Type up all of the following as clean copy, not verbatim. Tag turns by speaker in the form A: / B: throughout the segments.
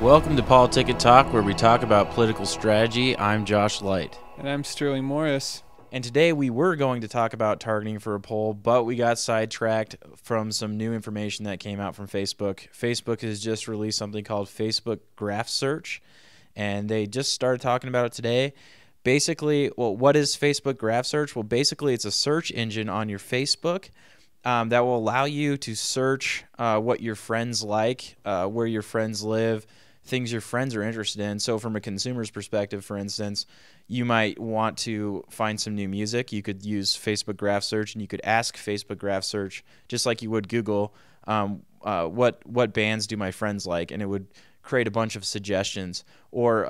A: Welcome to PoliticIt Talk, where we talk about political strategy. I'm Josh Light.
B: And I'm Sterling Morris.
A: And today we were going to talk about targeting for a poll, but we got sidetracked from some new information that came out from Facebook. Facebook has just released something called Facebook Graph Search, and they just started talking about it today. Basically, well, what is Facebook Graph Search? Well, basically, it's a search engine on your Facebook that will allow you to search what your friends like, where your friends live, things your friends are interested in. So from a consumer's perspective, for instance, you might want to find some new music. You could use Facebook Graph Search, and you could ask Facebook Graph Search, just like you would Google, what bands do my friends like, and it would create a bunch of suggestions. Or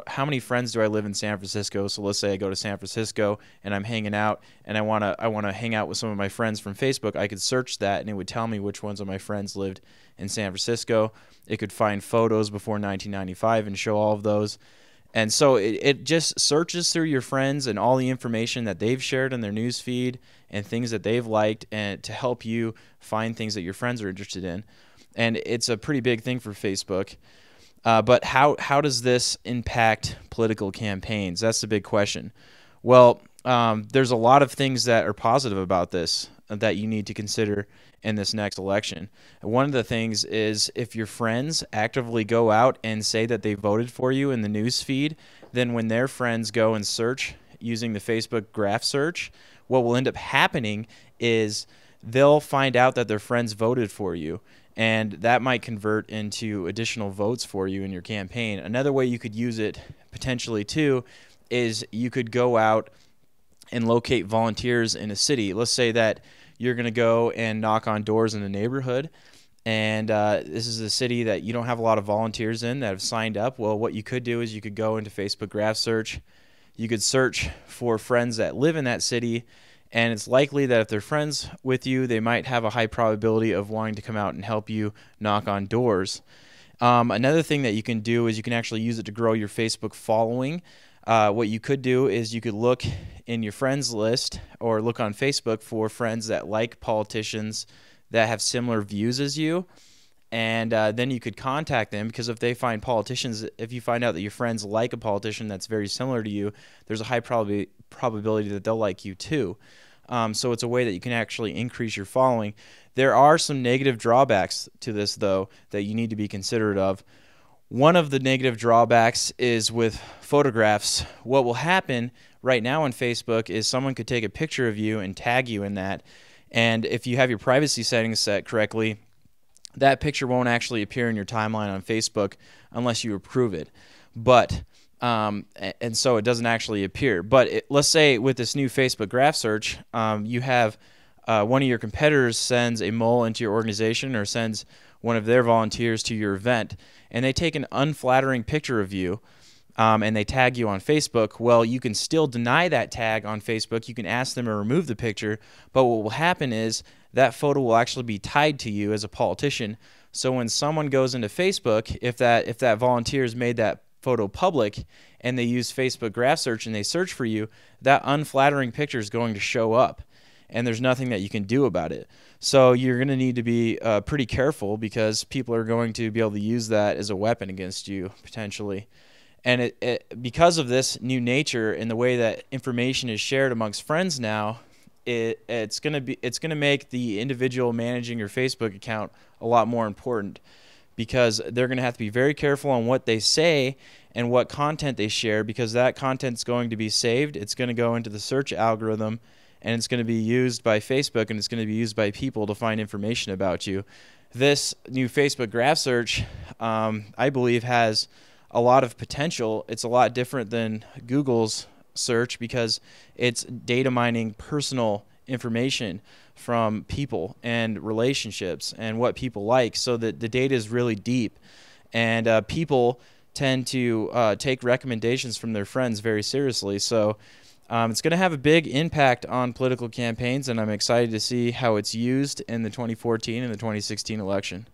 A: how many friends do I live in San Francisco? So let's say I go to San Francisco and I'm hanging out, and I want to hang out with some of my friends from Facebook. I could search that, and it would tell me which ones of my friends lived in San Francisco. It could find photos before 1995 and show all of those. And so it just searches through your friends and all the information that they've shared in their news feed and things that they've liked, and to help you find things that your friends are interested in. And it's a pretty big thing for Facebook. But how does this impact political campaigns? That's the big question. Well, there's a lot of things that are positive about this that you need to consider in this next election. One of the things is, if your friends actively go out and say that they voted for you in the news feed, then when their friends go and search using the Facebook Graph Search, what will end up happening is they'll find out that their friends voted for you, and that might convert into additional votes for you in your campaign. Another way you could use it potentially too is you could go out and locate volunteers in a city. Let's say that you're going to go and knock on doors in a neighborhood, and this is a city that you don't have a lot of volunteers in that have signed up. Well, what you could do is you could go into Facebook Graph Search. You could search for friends that live in that city, and it's likely that if they're friends with you, they might have a high probability of wanting to come out and help you knock on doors. Another thing that you can do is you can actually use it to grow your Facebook following. What you could do is you could look in your friends list, or look on Facebook for friends that like politicians that have similar views as you, and then you could contact them, because if you find out that your friends like a politician that's very similar to you, there's a high probability that they'll like you too. So it's a way that you can actually increase your following. There are some negative drawbacks to this, though, that you need to be considerate of. One of the negative drawbacks is with photographs. What will happen right now on Facebook is someone could take a picture of you and tag you in that, and if you have your privacy settings set correctly, that picture won't actually appear in your timeline on Facebook unless you approve it. But and so it doesn't actually appear. But let's say with this new Facebook Graph Search, you have one of your competitors sends a mole into your organization, or sends one of their volunteers to your event, and they take an unflattering picture of you, and they tag you on Facebook. Well, you can still deny that tag on Facebook. You can ask them to remove the picture, but what will happen is that photo will actually be tied to you as a politician. So when someone goes into Facebook, if that volunteer has made that photo public and they use Facebook Graph Search and they search for you, that unflattering picture is going to show up, and there's nothing that you can do about it. So you're going to need to be pretty careful, because people are going to be able to use that as a weapon against you potentially. And because of this new nature and the way that information is shared amongst friends now, it's going to make the individual managing your Facebook account a lot more important, because they're going to have to be very careful on what they say and what content they share, because that content's going to be saved. It's going to go into the search algorithm, and it's going to be used by Facebook, and it's going to be used by people to find information about you. This new Facebook Graph Search, I believe, has a lot of potential. It's a lot different than Google's search, because it's data mining personal information from people and relationships and what people like, so that the data is really deep, and people tend to take recommendations from their friends very seriously. So it's going to have a big impact on political campaigns, and I'm excited to see how it's used in the 2014 and the 2016 election.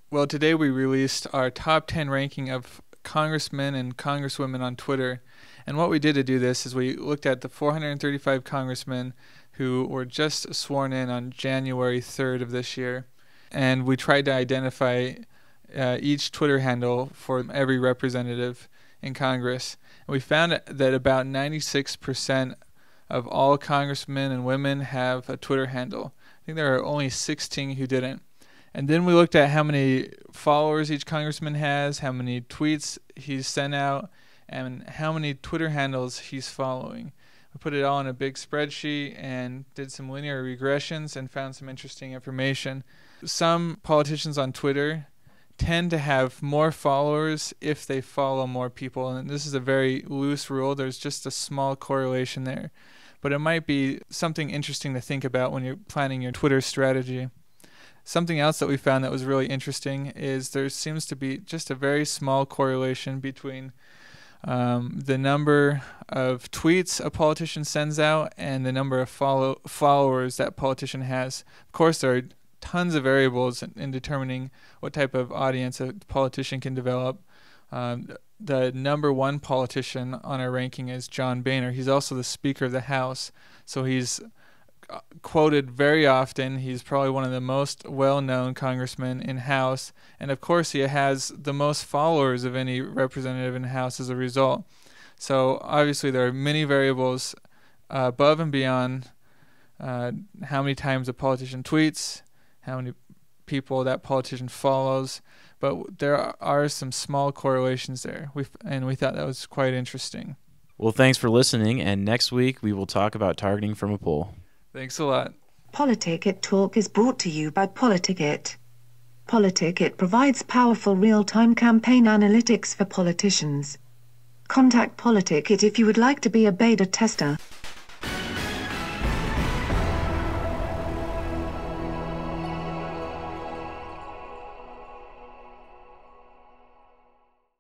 B: Well, today we released our top 10 ranking of congressmen and congresswomen on Twitter. And what we did to do this is we looked at the 435 congressmen who were just sworn in on January 3rd of this year. And we tried to identify each Twitter handle for every representative in Congress. And we found that about 96% of all congressmen and women have a Twitter handle. I think there are only 16 who didn't. And then we looked at how many followers each congressman has, how many tweets he's sent out, and how many Twitter handles he's following. We put it all in a big spreadsheet and did some linear regressions and found some interesting information. Some politicians on Twitter tend to have more followers if they follow more people, and this is a very loose rule. There's just a small correlation there, but it might be something interesting to think about when you're planning your Twitter strategy. Something else that we found that was really interesting is there seems to be just a very small correlation between the number of tweets a politician sends out and the number of followers that politician has. Of course, there are tons of variables in determining what type of audience a politician can develop. The number one politician on our ranking is John Boehner. He's also the Speaker of the House, so he's quoted very often. He's probably one of the most well-known congressmen in House, and of course he has the most followers of any representative in House as a result. So obviously there are many variables above and beyond how many times a politician tweets, how many people that politician follows, but there are some small correlations there, and we thought that was quite interesting.
A: Well, thanks for listening, and next week we will talk about targeting from a poll.
B: Thanks a lot.
C: PoliticIt Talk is brought to you by PoliticIt. PoliticIt provides powerful real-time campaign analytics for politicians. Contact PoliticIt if you would like to be a beta tester.